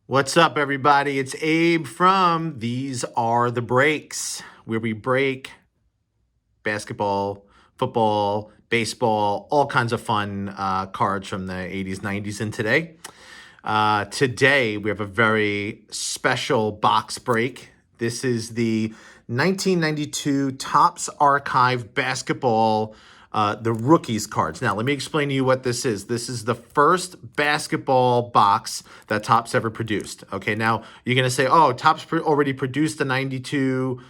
What's up, everybody? It's Abe from These Are the Breaks, where we break basketball, football, baseball, all kinds of fun cards from the 80s, 90s, and today. Today, we have a very special box break. This is the 1992 Topps Archive Basketball, the rookies cards. Now, let me explain to you what this is. This is the first basketball box that Topps ever produced. Okay, now you're going to say, oh, Topps already produced the 92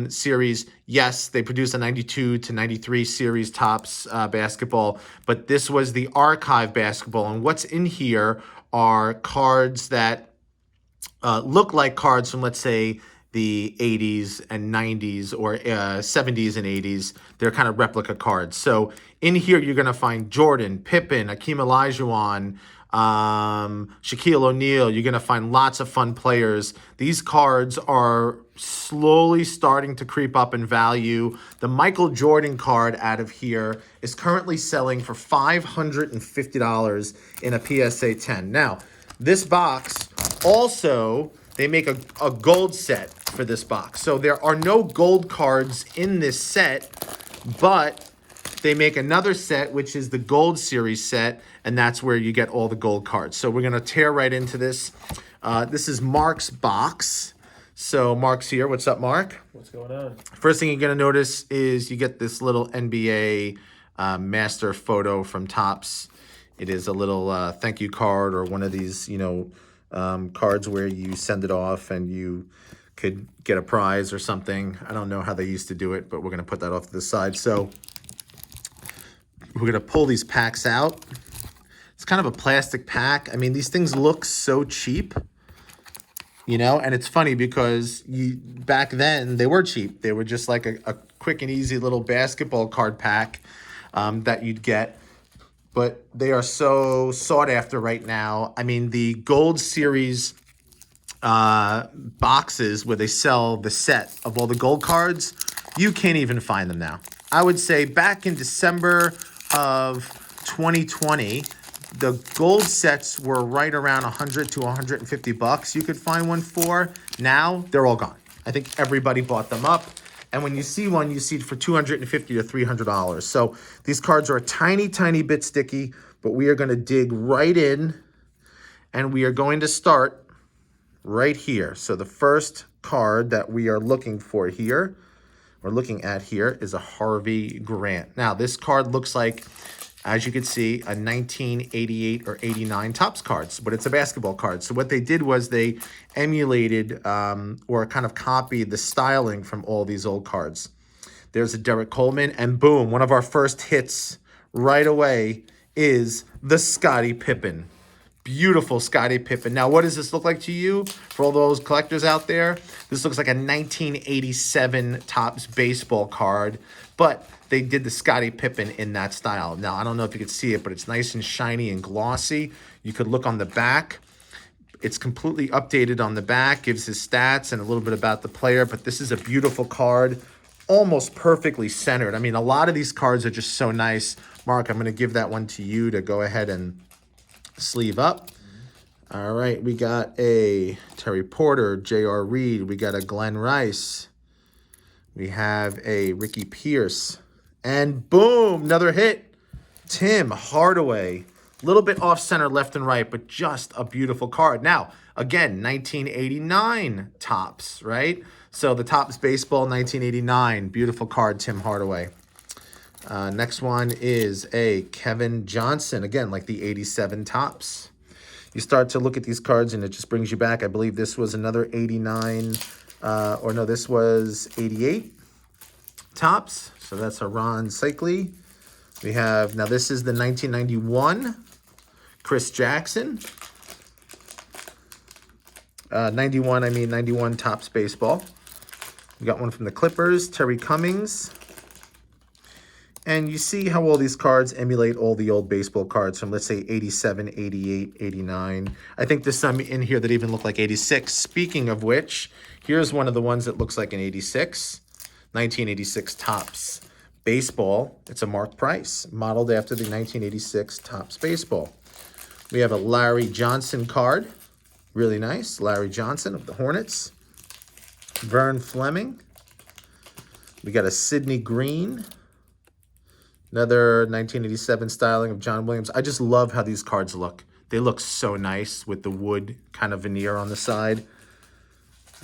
series. Yes, they produced a 92 to 93 series Topps basketball, but this was the archive basketball. And what's in here are cards that look like cards from, let's say, the 80s and 90s or 70s and 80s. They're kind of replica cards. So in here, you're going to find Jordan, Pippen, Hakeem Olajuwon, Shaquille O'Neal. You're going to find lots of fun players. These cards are slowly starting to creep up in value. The Michael Jordan card out of here is currently selling for $550 in a PSA 10. Now, this box also, they make a gold set for this box. So there are no gold cards in this set, but they make another set, which is the Gold Series set, and that's where you get all the gold cards. So we're going to tear right into this. This is Mark's box. So Mark's here. What's up, Mark? What's going on? First thing you're going to notice is you get this little NBA master photo from Topps. It is a little thank you card, or one of these, cards where you send it off and you could get a prize or something. I don't know how they used to do it, but we're going to put that off to the side. So we're going to pull these packs out. It's kind of a plastic pack. I mean, these things look so cheap, and it's funny because back then they were cheap. They were just like a quick and easy little basketball card pack that you'd get. But they are so sought after right now. I mean, the Gold Series boxes where they sell the set of all the gold cards, you can't even find them now. I would say back in December of 2020, the gold sets were right around 100 to 150 bucks. You could find one for. Now they're all gone. I think everybody bought them up. And when you see one, you see it for $250 to $300. So these cards are a tiny, tiny bit sticky, but we are going to dig right in, and we are going to start right here. So the first card that we are looking for here, we're looking at here, is a Harvey Grant. Now, this card looks like, as you can see, a 1988 or 89 Topps cards, but it's a basketball card. So what they did was they emulated or kind of copied the styling from all these old cards. There's a Derek Coleman, and boom, one of our first hits right away is the Scottie Pippen. Beautiful Scottie Pippen. Now, what does this look like to you? For all those collectors out there, this looks like a 1987 Topps baseball card, but they did the Scottie Pippen in that style. Now, I don't know if you can see it, but it's nice and shiny and glossy. You could look on the back. It's completely updated on the back, gives his stats and a little bit about the player, but this is a beautiful card, almost perfectly centered. I mean, a lot of these cards are just so nice. Mark, I'm going to give that one to you to go ahead and sleeve up. All right, we got a Terry Porter, J.R. Reed. We got a Glenn Rice. We have a Ricky Pierce. And boom, another hit. Tim Hardaway. A little bit off center left and right, but just a beautiful card. Now, again, 1989 Topps, right? So the Topps Baseball 1989. Beautiful card, Tim Hardaway. Next one is a Kevin Johnson. Again, like the 87 Topps. You start to look at these cards and it just brings you back. I believe this was another 89, or no, this was 88 Topps. So that's a Ron Cycli. We have, now this is the 1991 Chris Jackson. 91 Topps Baseball. We got one from the Clippers, Terry Cummings. And you see how all these cards emulate all the old baseball cards from, let's say, 87, 88, 89. I think there's some in here that even look like 86. Speaking of which, here's one of the ones that looks like an 86. 1986 Topps Baseball. It's a Mark Price, modeled after the 1986 Topps Baseball. We have a Larry Johnson card, Really nice. Larry Johnson of the Hornets. Vern Fleming. We got a Sidney Green. Another 1987 styling of John Williams. I just love how these cards look. They look so nice with the wood kind of veneer on the side.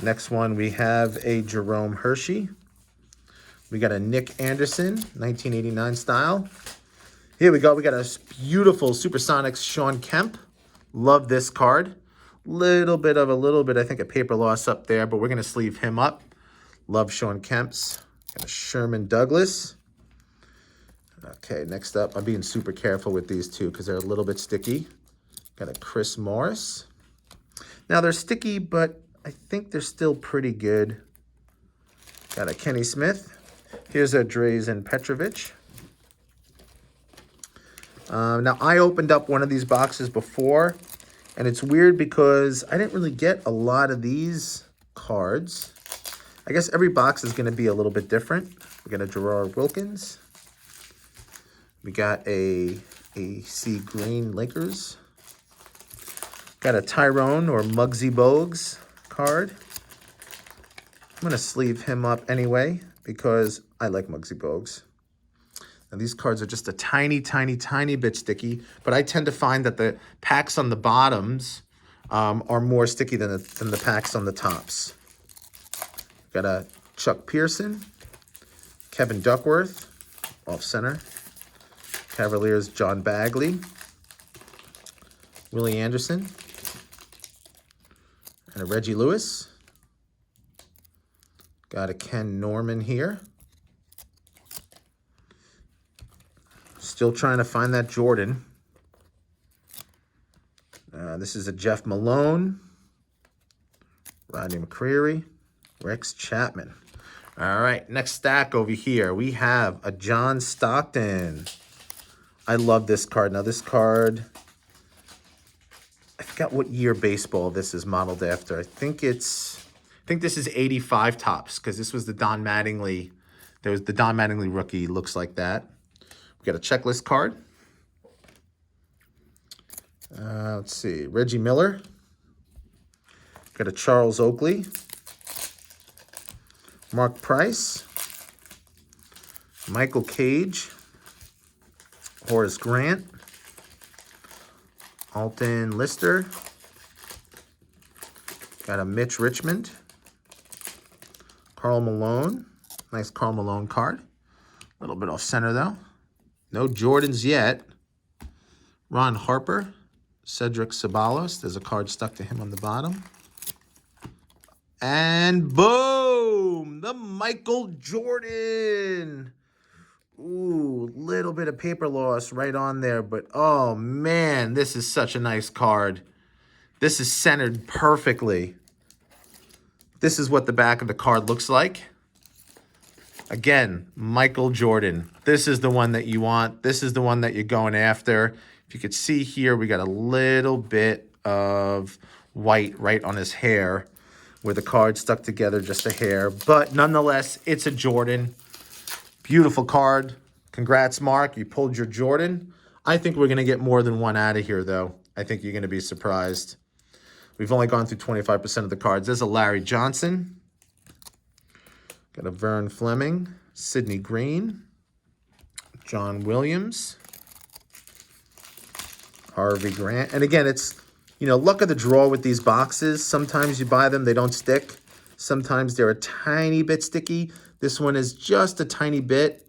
Next one, we have a Jerome Hershey. We got a Nick Anderson, 1989 style. Here we go. We got a beautiful Supersonics Sean Kemp. Love this card. Little bit, I think, a paper loss up there, but we're going to sleeve him up. Love Sean Kemp's. Got a Sherman Douglas. Okay, next up, I'm being super careful with these two because they're a little bit sticky. Got a Chris Morris. Now, they're sticky, but I think they're still pretty good. Got a Kenny Smith. Here's a Drazen Petrovic. Now, I opened up one of these boxes before, and it's weird because I didn't really get a lot of these cards. I guess every box is going to be a little bit different. We got a Gerard Wilkins. We got a AC Green Lakers. Got a Tyrone or Muggsy Bogues card. I'm going to sleeve him up anyway because I like Muggsy Bogues. Now these cards are just a tiny, tiny, tiny bit sticky, but I tend to find that the packs on the bottoms are more sticky than the packs on the tops. Got a Chuck Pearson, Kevin Duckworth, off center. Cavaliers, John Bagley, Willie Anderson, and a Reggie Lewis. Got a Ken Norman here. Still trying to find that Jordan. This is a Jeff Malone, Rodney McCreary, Rex Chapman. All right, next stack over here, we have a John Stockton. I love this card. Now, this card, I forgot what year baseball this is modeled after. I think this is 85 tops because this was the Don Mattingly. There was the Don Mattingly rookie. Looks like that. We got a checklist card. Let's see. Reggie Miller. Got a Charles Oakley. Mark Price. Michael Cage. Horace Grant. Alton Lister. Got a Mitch Richmond. Karl Malone. Nice Karl Malone card. A little bit off center, though. No Jordans yet. Ron Harper. Cedric Ceballos. There's a card stuck to him on the bottom. And boom! The Michael Jordan. Ooh, little bit of paper loss right on there. But, oh, man, this is such a nice card. This is centered perfectly. This is what the back of the card looks like. Again, Michael Jordan. This is the one that you want. This is the one that you're going after. If you could see here, we got a little bit of white right on his hair where the card stuck together just a hair. But nonetheless, it's a Jordan. Beautiful card. Congrats, Mark. You pulled your Jordan. I think we're going to get more than one out of here, though. I think you're going to be surprised. We've only gone through 25% of the cards. There's a Larry Johnson. Got a Vern Fleming. Sidney Green. John Williams. Harvey Grant. And again, it's, you know, luck of the draw with these boxes. Sometimes you buy them, they don't stick. Sometimes they're a tiny bit sticky. This one is just a tiny bit.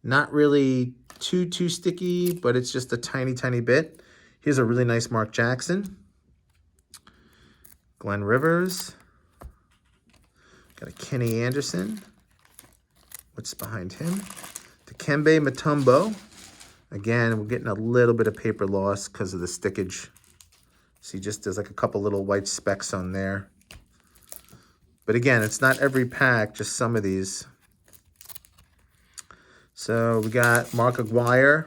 Not really too sticky, but it's just a tiny, tiny bit. Here's a really nice Mark Jackson. Glenn Rivers. Got a Kenny Anderson. What's behind him? Dikembe Mutombo. Again, we're getting a little bit of paper loss because of the stickage. See, just there's like a couple little white specks on there. But again, it's not every pack, just some of these. So we got Mark Aguirre.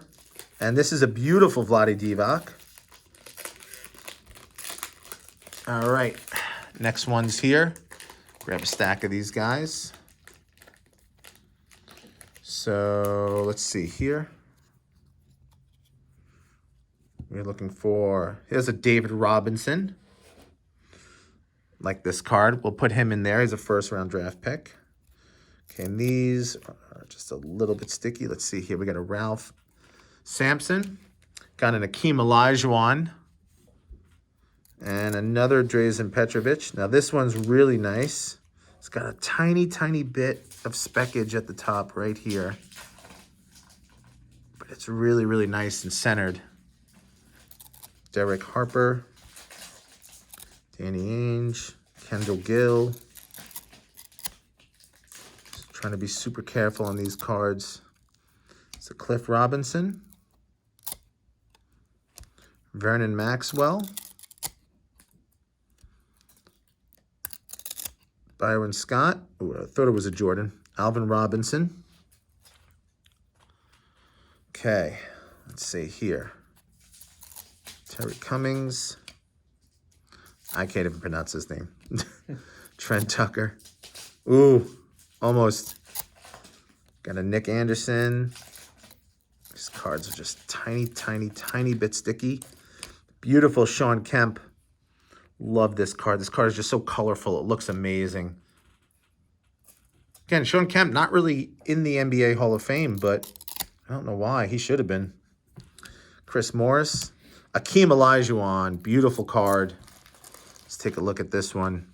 And this is a beautiful Vlade Divac. All right, next one's here. Grab a stack of these guys. So let's see here. We're looking for, here's a David Robinson. Like this card. We'll put him in there. He's a first-round draft pick. Okay, and these are just a little bit sticky. Let's see here. We got a Ralph Sampson. Got an Akeem Olajuwon. And another Drazen Petrovic. Now, this one's really nice. It's got a tiny, tiny bit of speckage at the top right here. But it's really, really nice and centered. Derek Harper. Danny Ainge. Kendall Gill. Just trying to be super careful on these cards. It's a Cliff Robinson. Vernon Maxwell. Byron Scott. Ooh, I thought it was a Jordan. Alvin Robinson. Okay, let's see here. Terry Cummings. I can't even pronounce his name. Trent Tucker. Ooh, almost. Got a Nick Anderson. These cards are just tiny, tiny, tiny bit sticky. Beautiful Sean Kemp. Love this card. This card is just so colorful. It looks amazing. Again, Sean Kemp, not really in the NBA Hall of Fame, but I don't know why. He should have been. Chris Morris. Akeem Olajuwon. Beautiful card. Let's take a look at this one.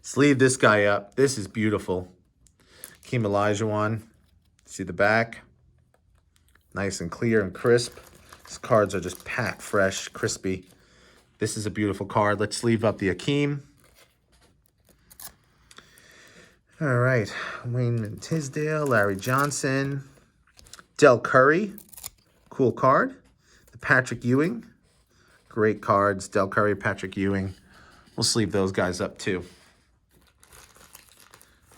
Sleeve this guy up. This is beautiful. Akeem Olajuwon. See the back? Nice and clear and crisp. These cards are just packed fresh, crispy. This is a beautiful card. Let's sleeve up the Akeem. All right. Wayne Tisdale, Larry Johnson, Del Curry. Cool card. The Patrick Ewing. Great cards. Del Curry, Patrick Ewing. We'll sleeve those guys up too.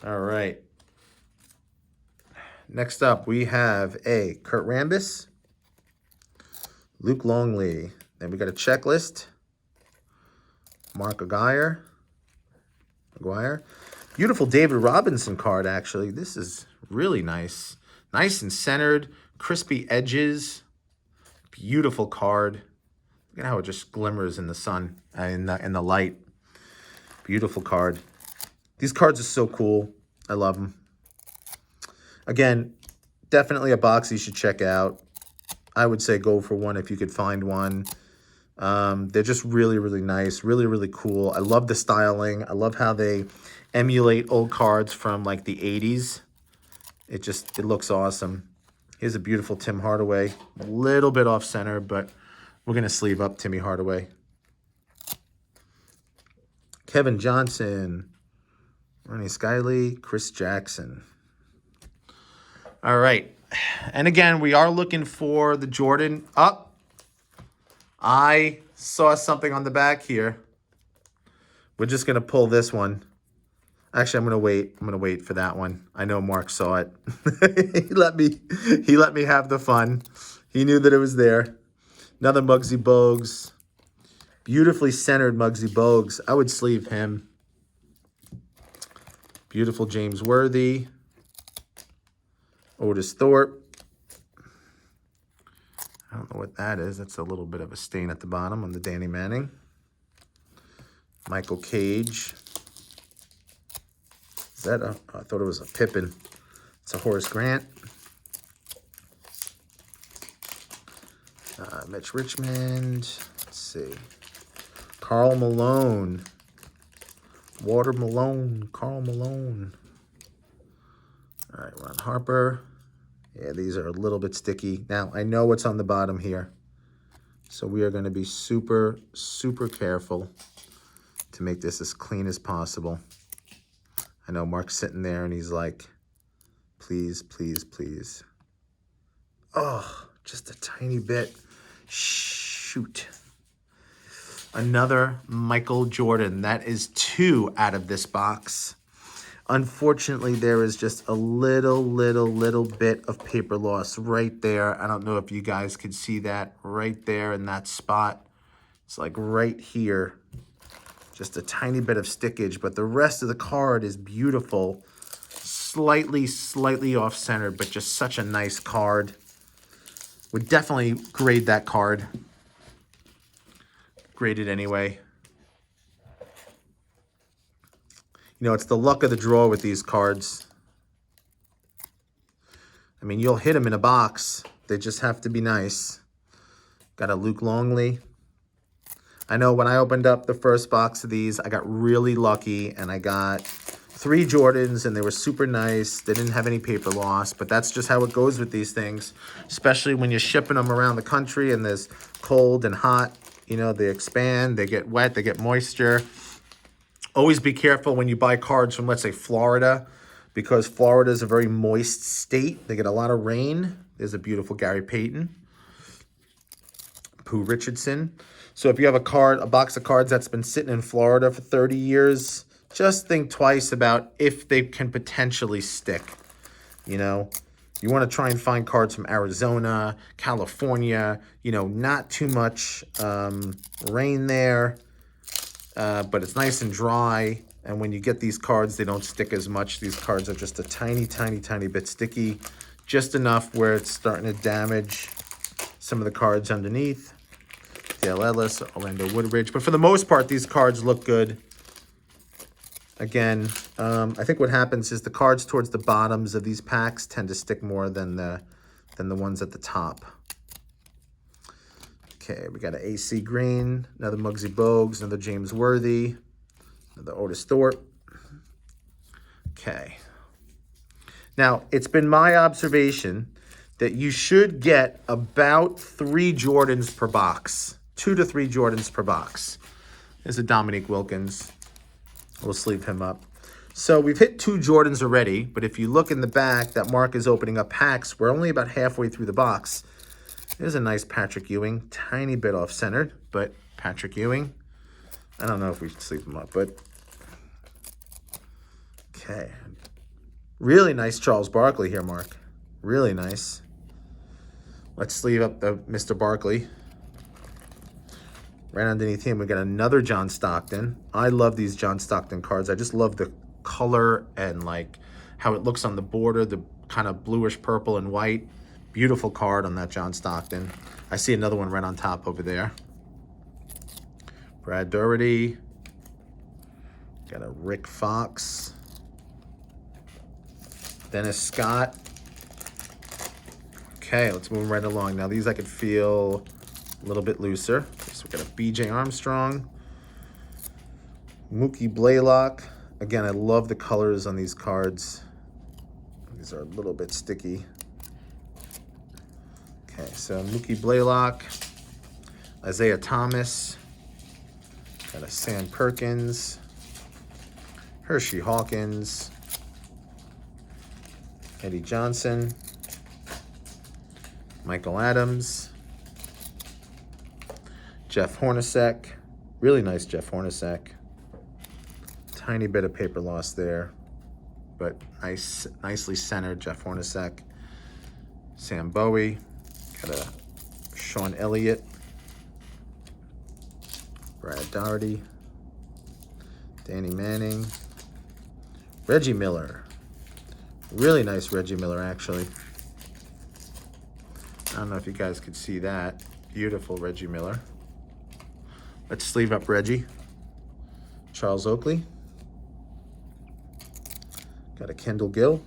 All right. Next up, we have a Kurt Rambis, Luke Longley. Then we got a checklist. Mark Aguirre. Beautiful David Robinson card, actually. This is really nice. Nice and centered. Crispy edges. Beautiful card. Look at how it just glimmers in the sun, in the light. Beautiful card. These cards are so cool. I love them. Again, definitely a box you should check out. I would say go for one if you could find one. They're just really, really nice, really, really cool. I love the styling. I love how they emulate old cards from like the 80s. It looks awesome. Here's a beautiful Tim Hardaway. A little bit off center, but we're going to sleeve up Timmy Hardaway. Kevin Johnson, Ronnie Skyley, Chris Jackson. All right. And again, we are looking for the Jordan up. I saw something on the back here. We're just going to pull this one. Actually, I'm going to wait. I'm going to wait for that one. I know Mark saw it. He let me have the fun. He knew that it was there. Another Muggsy Bogues. Beautifully centered Muggsy Bogues. I would sleeve him. Beautiful James Worthy. Otis Thorpe. I don't know what that is. That's a little bit of a stain at the bottom on the Danny Manning. Michael Cage. Is that a... I thought it was a Pippen. It's a Horace Grant. Mitch Richmond. Let's see. Karl Malone. Walter Malone. Karl Malone. All right, Ron Harper. Yeah, these are a little bit sticky. Now, I know what's on the bottom here. So we are going to be super, super careful to make this as clean as possible. I know Mark's sitting there and he's like, please, please, please. Oh, just a tiny bit. Shoot. Another Michael Jordan. That is 2 out of this box. Unfortunately, there is just a little bit of paper loss right there. I don't know if you guys could see that right there in that spot. It's like right here. Just a tiny bit of stickage, but the rest of the card is beautiful. Slightly off-center, but just such a nice card. Would definitely grade that card. Grade it anyway. You know, it's the luck of the draw with these cards. I mean, you'll hit them in a box. They just have to be nice. Got a Luke Longley. I know when I opened up the first box of these, I got really lucky and I got 3 Jordans and they were super nice. They didn't have any paper loss, but that's just how it goes with these things, especially when you're shipping them around the country and there's cold and hot. You know, they expand, they get wet, they get moisture. Always be careful when you buy cards from, let's say, Florida, because Florida is a very moist state. They get a lot of rain. There's a beautiful Gary Payton. Pooh Richardson. So if you have a box of cards that's been sitting in Florida for 30 years, just think twice about if they can potentially stick. You know, you want to try and find cards from Arizona, California, you know, not too much rain there, but it's nice and dry. And when you get these cards, they don't stick as much. These cards are just a tiny, tiny, tiny bit sticky, just enough where it's starting to damage some of the cards underneath. Dale Ellis, Orlando Woodbridge. But for the most part, these cards look good. Again, I think what happens is the cards towards the bottoms of these packs tend to stick more than the ones at the top. Okay, we got an AC Green, another Muggsy Bogues, another James Worthy, another Otis Thorpe. Okay. Now, it's been my observation that you should get about 3 Jordans per box. 2 to 3 Jordans per box. There's a Dominique Wilkins. We'll sleeve him up. So we've hit 2 Jordans already, but if you look in the back, that Mark is opening up packs. We're only about halfway through the box. There's a nice Patrick Ewing. Tiny bit off-centered, but Patrick Ewing. I don't know if we should sleeve him up, but... Okay. Really nice Charles Barkley here, Mark. Really nice. Let's sleeve up the Mr. Barkley. Right underneath him, we got another John Stockton. I love these John Stockton cards. I just love the color and like how it looks on the border, the kind of bluish purple and white. Beautiful card on that John Stockton. I see another one right on top over there. Brad Doherty. Got a Rick Fox. Dennis Scott. Okay, let's move right along. Now these I could feel a little bit looser. So we got a BJ Armstrong. Mookie Blaylock. Again, I love the colors on these cards. These are a little bit sticky. Okay, so Mookie Blaylock. Isaiah Thomas. Got a Sam Perkins. Hershey Hawkins. Eddie Johnson. Michael Adams. Jeff Hornacek. Really nice Jeff Hornacek. Tiny bit of paper loss there, but nicely centered Jeff Hornacek. Sam Bowie. Got a Sean Elliott. Brad Doherty. Danny Manning. Reggie Miller. Really nice Reggie Miller, actually. I don't know if you guys could see that. Beautiful Reggie Miller. Let's sleeve up Reggie. Charles Oakley. Got a Kendall Gill.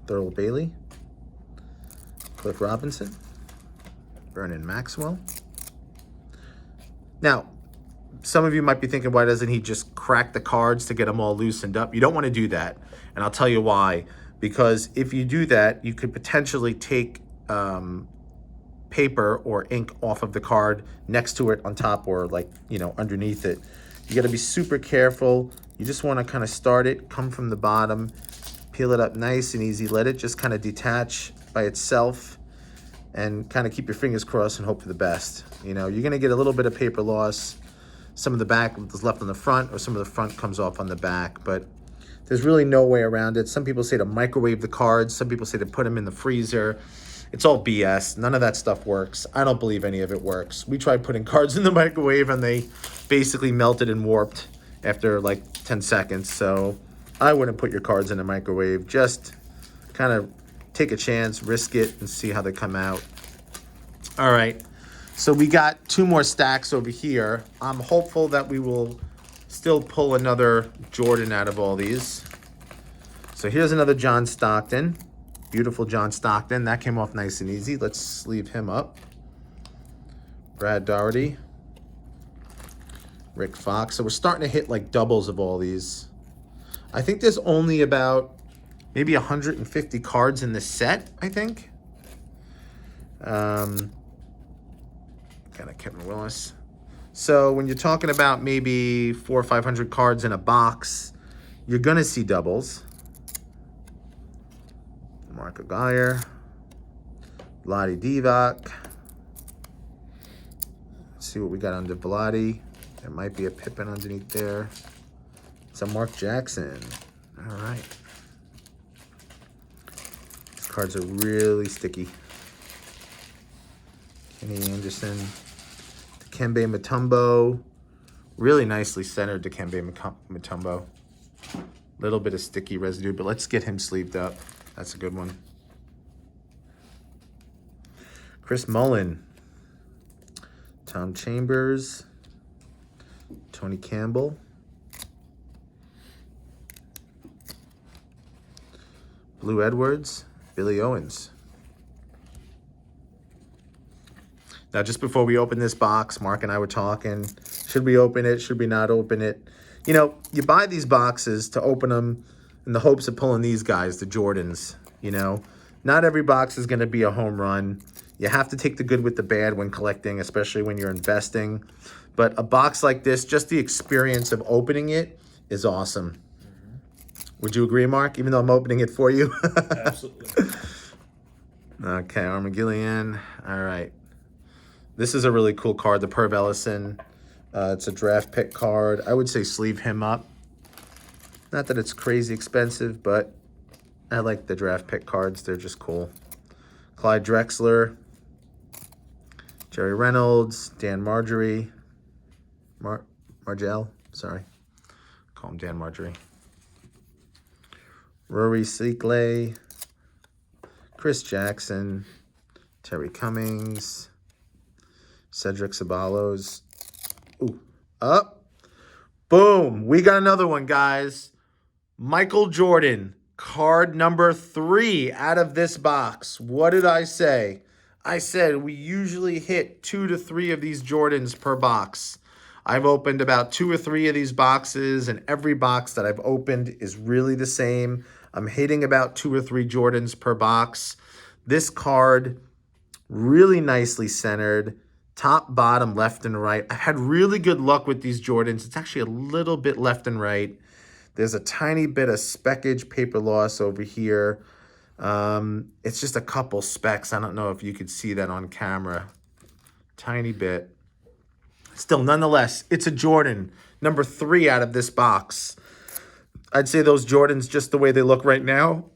Thurl Bailey. Cliff Robinson. Vernon Maxwell. Now, some of you might be thinking, why doesn't he just crack the cards to get them all loosened up? You don't want to do that, and I'll tell you why. Because if you do that, you could potentially take paper or ink off of the card next to it, on top, or like, you know, underneath it. You got to be super careful. You just want to kind of start it, come from the bottom, peel it up nice and easy. Let it just kind of detach by itself, and kind of keep your fingers crossed and hope for the best. You know, you're going to get a little bit of paper loss. Some of the back is left on the front, or some of the front comes off on the back, but there's really no way around it. Some people say to microwave the cards. Some people say to put them in the freezer. It's all BS. None of that stuff works. I don't believe any of it works. We tried putting cards in the microwave and they basically melted and warped after like 10 seconds. So I wouldn't put your cards in the microwave. Just kind of take a chance, risk it, and see how they come out. All right. So we got 2 more stacks over here. I'm hopeful that we will still pull another Jordan out of all these. So here's another John Stockton. Beautiful John Stockton. That came off nice and easy. Let's sleeve him up. Brad Daugherty. Rick Fox. So we're starting to hit like doubles of all these. I think there's only about maybe 150 cards in this set, I think. Kind of Kevin Willis. So when you're talking about maybe 400 or 500 cards in a box, you're going to see doubles. Marco Geyer. Vlade Divac. Let's see what we got under Vlade. There might be a Pippin underneath there. It's a Mark Jackson. All right. These cards are really sticky. Kenny Anderson. Dikembe Mutombo. Really nicely centered Dikembe Mutombo. Little bit of sticky residue, but let's get him sleeved up. That's a good one. Chris Mullin. Tom Chambers. Tony Campbell. Blue Edwards. Billy Owens. Now, just before we open this box, Mark and I were talking. Should we open it? Should we not open it? You know, you buy these boxes to open them in the hopes of pulling these guys, the Jordans, you know. Not every box is going to be a home run. You have to take the good with the bad when collecting, especially when you're investing. But a box like this, just the experience of opening it is awesome. Would you agree, Mark, even though I'm opening it for you? Absolutely. Okay, Armagillian. All right. This is a really cool card, the Perv Ellison. It's a draft pick card. I would say sleeve him up. Not that it's crazy expensive, but I like the draft pick cards. They're just cool. Clyde Drexler. Jerry Reynolds. Dan Marjorie. Margell. Sorry. Call him Dan Marjorie. Rory Seekley. Chris Jackson. Terry Cummings. Cedric Ceballos. Ooh, up. Boom. We got another one, guys. Michael Jordan, card number 3 out of this box. What did I say? I said we usually hit 2 to 3 of these Jordans per box. I've opened about 2 or 3 of these boxes, and every box that I've opened is really the same. I'm hitting about 2 or 3 Jordans per box. This card, really nicely centered. Top, bottom, left, and right. I've had really good luck with these Jordans. It's actually a little bit left and right. There's a tiny bit of speckage paper loss over here. It's just a couple specks. I don't know if you could see that on camera. Tiny bit. Still, nonetheless, it's a Jordan. Number 3 out of this box. I'd say those Jordans, just the way they look right now,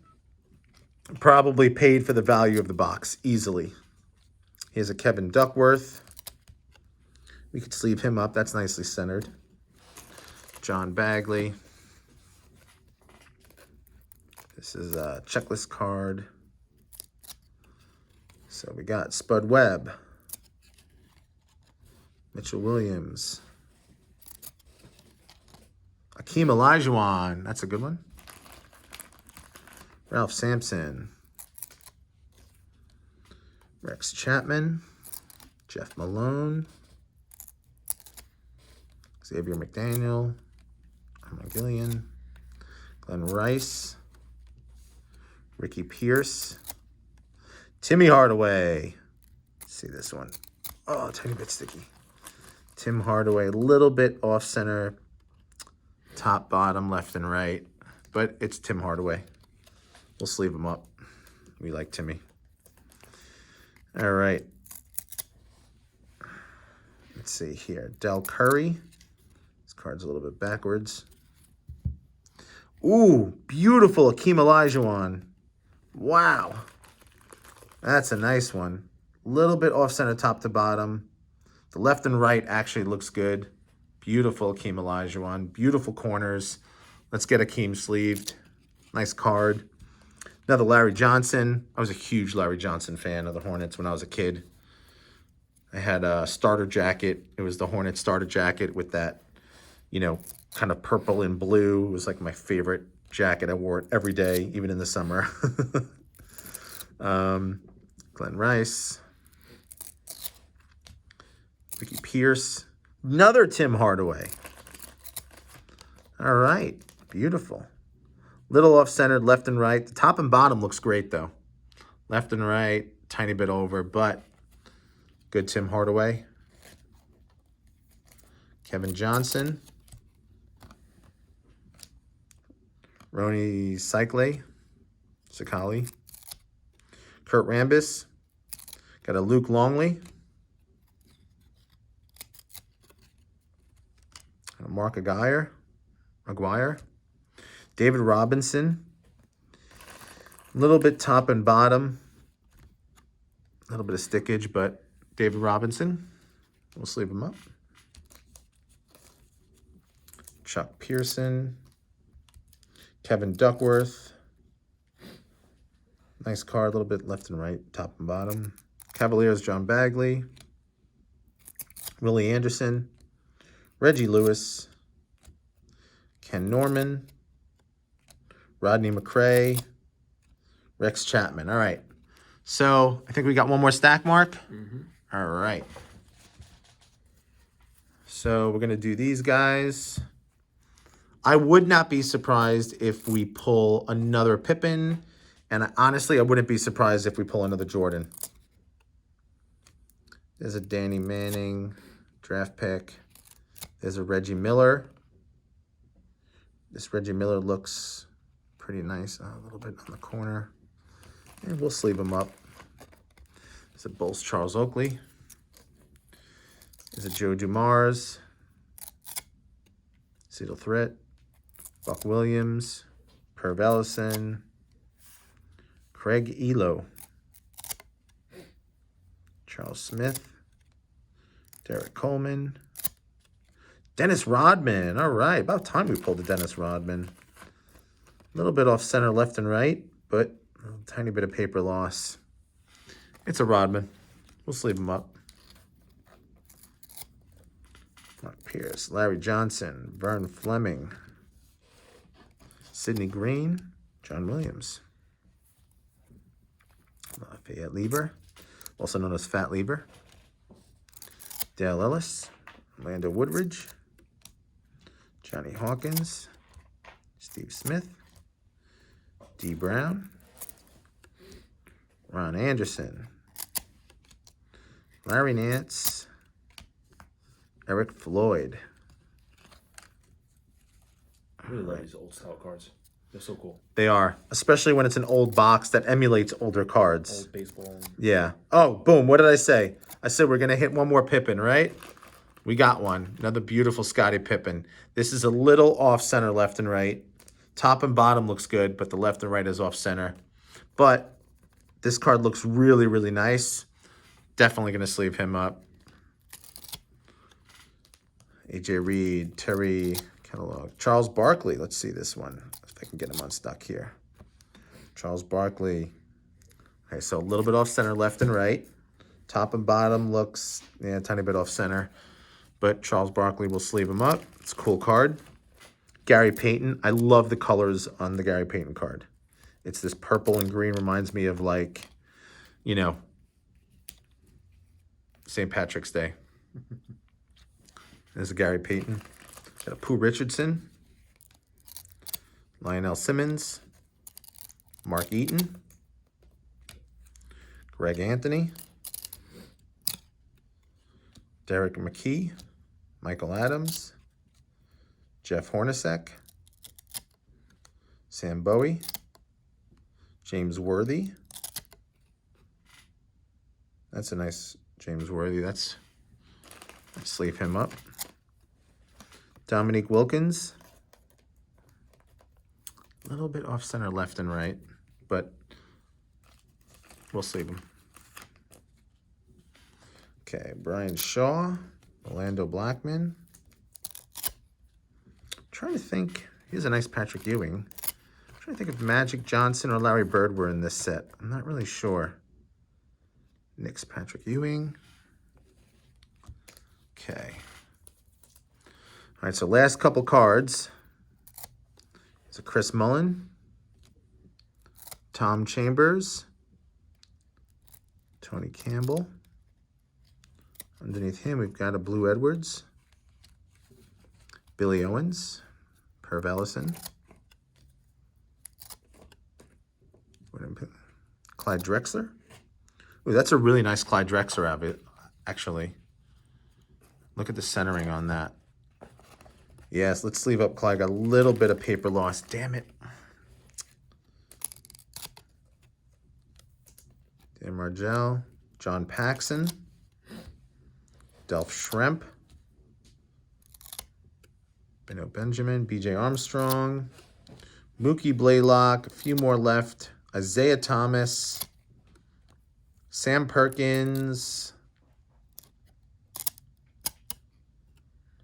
probably paid for the value of the box, easily. Here's a Kevin Duckworth. We could sleeve him up. That's nicely centered. John Bagley. This is a checklist card. So we got Spud Webb. Mitchell Williams. Akeem Olajuwon. That's a good one. Ralph Sampson. Rex Chapman. Jeff Malone. Xavier McDaniel. Armand Gillian. Glenn Rice. Ricky Pierce. Timmy Hardaway. Let's see this one. Oh, a tiny bit sticky. Tim Hardaway, a little bit off center. Top, bottom, left, and right. But it's Tim Hardaway. We'll sleeve him up. We like Timmy. All right. Let's see here. Del Curry. This card's a little bit backwards. Ooh, beautiful Akeem Olajuwon. Wow. That's a nice one. Little bit off center top to bottom. The left and right actually looks good. Beautiful Akeem Olajuwon. Beautiful corners. Let's get Akeem sleeved. Nice card. Another Larry Johnson. I was a huge Larry Johnson fan of the Hornets when I was a kid. I had a starter jacket. It was the Hornets starter jacket with that, you know, kind of purple and blue. It was like my favorite jacket. I wore it every day, even in the summer. Glenn Rice. Ricky Pierce. Another Tim Hardaway. All right. Beautiful. Little off-centered, left and right. The top and bottom looks great, though. Left and right, tiny bit over, but good Tim Hardaway. Kevin Johnson. Rony Sakali. Kurt Rambis. Got a Luke Longley. Mark Aguirre. David Robinson. A little bit top and bottom. A little bit of stickage, but David Robinson. We'll sleeve him up. Chuck Pearson. Kevin Duckworth. Nice card, a little bit left and right, top and bottom. Cavaliers, John Bagley. Willie Anderson. Reggie Lewis. Ken Norman. Rodney McRae. Rex Chapman. All right. So I think we got one more stack, Mark. All right. So we're going to do these guys. I would not be surprised if we pull another Pippen. And honestly, I wouldn't be surprised if we pull another Jordan. There's a Danny Manning draft pick. There's a Reggie Miller. This Reggie Miller looks pretty nice. A little bit on the corner. And we'll sleeve him up. There's a Bulls Charles Oakley. There's a Joe Dumars. Cedal Threat. Buck Williams. Perv Ellison. Craig Elo. Charles Smith. Derek Coleman. Dennis Rodman. All right. About time we pulled the Dennis Rodman. A little bit off center left and right, but a tiny bit of paper loss. It's a Rodman. We'll sleeve him up. Mark Pierce. Larry Johnson. Vern Fleming. Sidney Green. John Williams. Lafayette Lieber, also known as Fat Lieber. Dale Ellis. Orlando Woodridge. Johnny Hawkins. Steve Smith. D. Brown. Ron Anderson. Larry Nance. Eric Floyd. I really like these old style cards. They're so cool. They are, especially when it's an old box that emulates older cards. Old baseball. Yeah. Oh, boom. What did I say? I said we're going to hit one more Pippen, right? We got one. Another beautiful Scottie Pippen. This is a little off center left and right. Top and bottom looks good, but the left and right is off center. But this card looks really, really nice. Definitely going to sleeve him up. AJ Reed, Terry Catalog. Charles Barkley. Let's see this one. If I can get him unstuck here. Charles Barkley. Okay, so a little bit off center left and right. Top and bottom looks, a tiny bit off center. But Charles Barkley will sleeve him up. It's a cool card. Gary Payton. I love the colors on the Gary Payton card. It's this purple and green. Reminds me of like, St. Patrick's Day. There's a Gary Payton. Got a Pooh Richardson. Lionel Simmons. Mark Eaton. Greg Anthony. Derek McKee. Michael Adams. Jeff Hornacek. Sam Bowie. James Worthy. That's a nice James Worthy. Let's sleeve him up. Dominique Wilkins. A little bit off center left and right, but we'll sleeve him. Okay, Brian Shaw. Orlando Blackman. Trying to think. Here's a nice Patrick Ewing. Trying to think if Magic Johnson or Larry Bird were in this set. I'm not really sure. Knicks Patrick Ewing. Okay. All right, so last couple cards. It's a Chris Mullin, Tom Chambers, Tony Campbell. Underneath him, we've got a Blue Edwards, Billy Owens, Perv Ellison, Clyde Drexler. Ooh, that's a really nice Clyde Drexler, actually. Look at the centering on that. Yes, let's sleeve up Clyde. Got a little bit of paper loss. Damn it. Dan Margell, John Paxson, Delph Schremp, Beno Benjamin, BJ Armstrong, Mookie Blaylock, a few more left, Isaiah Thomas, Sam Perkins,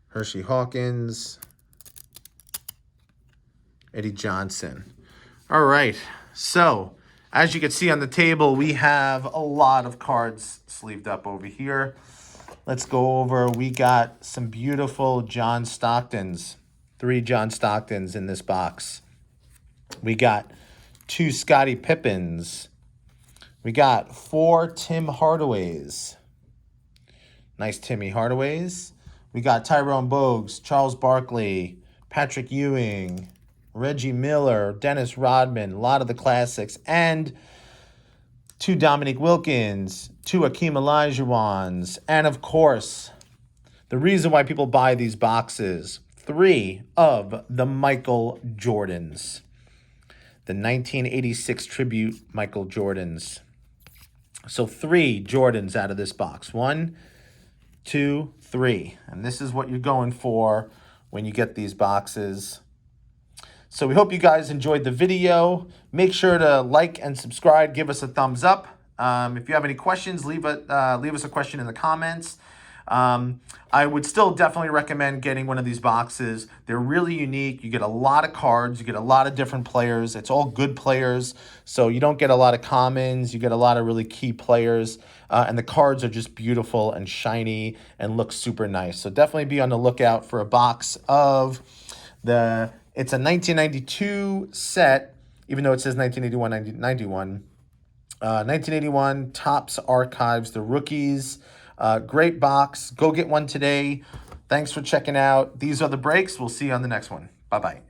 Hershey Hawkins, Eddie Johnson. All right, so as you can see on the table, we have a lot of cards sleeved up over here. Let's go over, we got some beautiful John Stocktons, 3 John Stocktons in this box. We got 2 Scottie Pippins. We got 4 Tim Hardaways. Nice Timmy Hardaways. We got Tyrone Bogues, Charles Barkley, Patrick Ewing, Reggie Miller, Dennis Rodman, a lot of the classics, and 2 Dominique Wilkins, 2 Hakeem Olajuwons, and of course, the reason why people buy these boxes, 3 of the Michael Jordans. The 1986 tribute Michael Jordans. So 3 Jordans out of this box. 1, 2, 3. And this is what you're going for when you get these boxes. So we hope you guys enjoyed the video. Make sure to like and subscribe. Give us a thumbs up. If you have any questions, leave us a question in the comments. I would still definitely recommend getting one of these boxes. They're really unique. You get a lot of cards. You get a lot of different players. It's all good players. So you don't get a lot of commons. You get a lot of really key players. And the cards are just beautiful and shiny and look super nice. So definitely be on the lookout for a box of it's a 1992 set, even though it says 1981. 1981 Topps Archives, the rookies. Great box. Go get one today. Thanks for checking out. These are the breaks. We'll see you on the next one. Bye-bye.